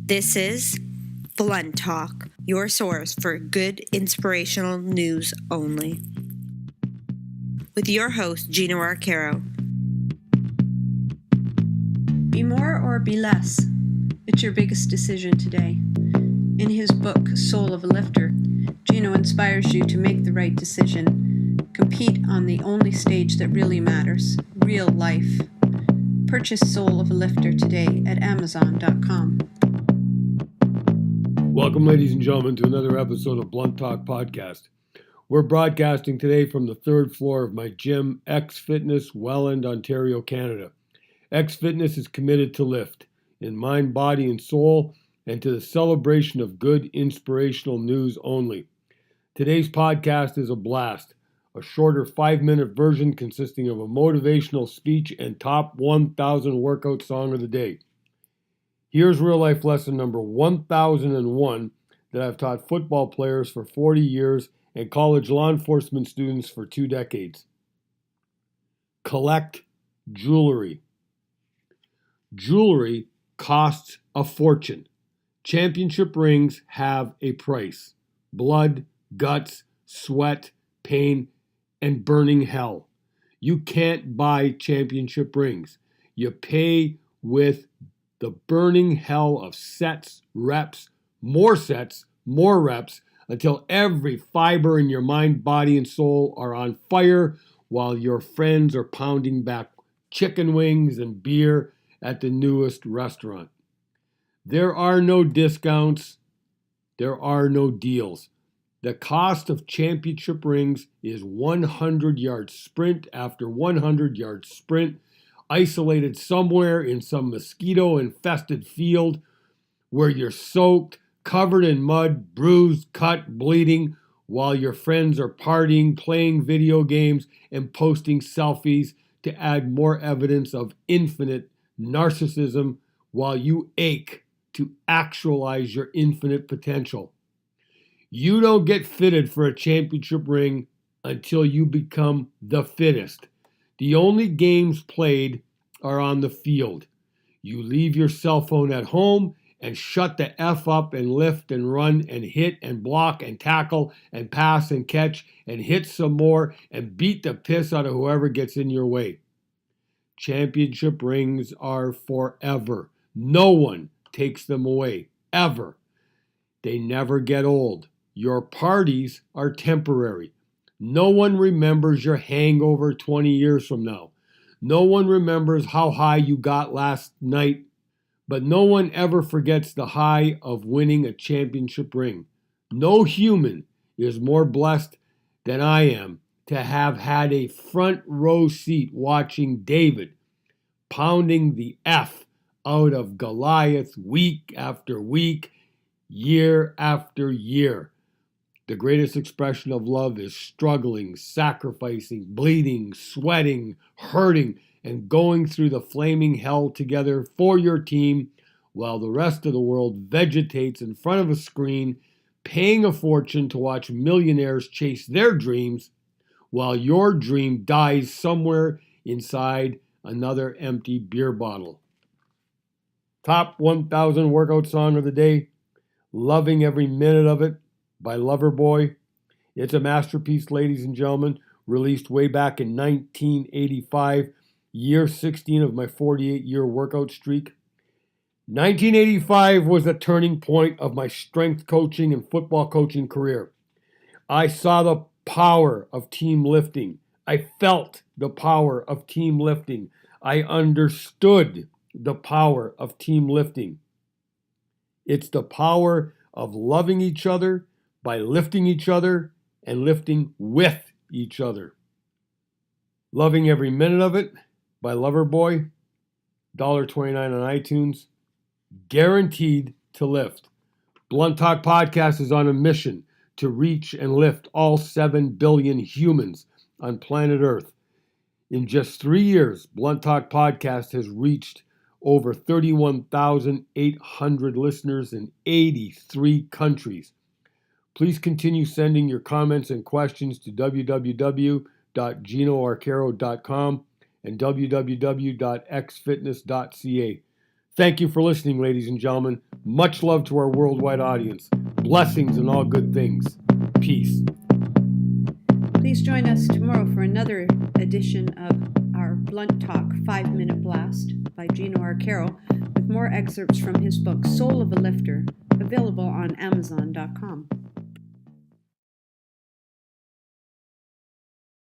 This is Blunt Talk, your source for good inspirational news only. With your host, Gino Arcaro. Be more or be less. It's your biggest decision today. In his book, Soul of a Lifter, Gino inspires you to make the right decision. Compete on the only stage that really matters, real life. Purchase Soul of a Lifter today at Amazon.com. Welcome, ladies and gentlemen, to another episode of Blunt Talk Podcast. We're broadcasting today from the third floor of my gym, X Fitness, Welland, Ontario, Canada. X Fitness is committed to lift in mind, body, and soul, and to the celebration of good inspirational news only. Today's podcast is a blast, a shorter 5-minute version consisting of a motivational speech and top 1,000 workout song of the day. Here's real life lesson number 1001 that I've taught football players for 40 years and college law enforcement students for 2 decades. Collect jewelry. Jewelry costs a fortune. Championship rings have a price. Blood, guts, sweat, pain, and burning hell. You can't buy championship rings. You pay with the burning hell of sets, reps, more reps, until every fiber in your mind, body, and soul are on fire while your friends are pounding back chicken wings and beer at the newest restaurant. There are no discounts. There are no deals. The cost of championship rings is 100-yard sprint after 100-yard sprint, isolated somewhere in some mosquito-infested field where you're soaked, covered in mud, bruised, cut, bleeding, while your friends are partying, playing video games, and posting selfies to add more evidence of infinite narcissism while you ache to actualize your infinite potential. You don't get fitted for a championship ring until you become the fittest. The only games played are on the field. You leave your cell phone at home and shut the F up and lift and run and hit and block and tackle and pass and catch and hit some more and beat the piss out of whoever gets in your way. Championship rings are forever. No one takes them away, ever. They never get old. Your parties are temporary. No one remembers your hangover 20 years from now. No one remembers how high you got last night, but no one ever forgets the high of winning a championship ring. No human is more blessed than I am to have had a front row seat watching David pounding the F out of Goliath week after week, year after year. The greatest expression of love is struggling, sacrificing, bleeding, sweating, hurting, and going through the flaming hell together for your team while the rest of the world vegetates in front of a screen, paying a fortune to watch millionaires chase their dreams while your dream dies somewhere inside another empty beer bottle. Top 1,000 workout song of the day, Loving Every Minute of It by Loverboy. It's a masterpiece, ladies and gentlemen, released way back in 1985, year 16 of my 48-year workout streak. 1985 was the turning point of my strength coaching and football coaching career. I saw the power of team lifting. I felt the power of team lifting. I understood the power of team lifting. It's the power of loving each other by lifting each other and lifting with each other. Loving Every Minute of It by Loverboy, $1.29 on iTunes. Guaranteed to lift. Blunt Talk Podcast is on a mission to reach and lift all 7 billion humans on planet Earth. In just 3 years, Blunt Talk Podcast has reached over 31,800 listeners in 83 countries. Please continue sending your comments and questions to www.ginoarcaro.com and www.xfitness.ca. Thank you for listening, ladies and gentlemen. Much love to our worldwide audience. Blessings and all good things. Peace. Please join us tomorrow for another edition of our Blunt Talk 5-Minute Blast by Gino Arcaro with more excerpts from his book, Soul of a Lifter, available on Amazon.com.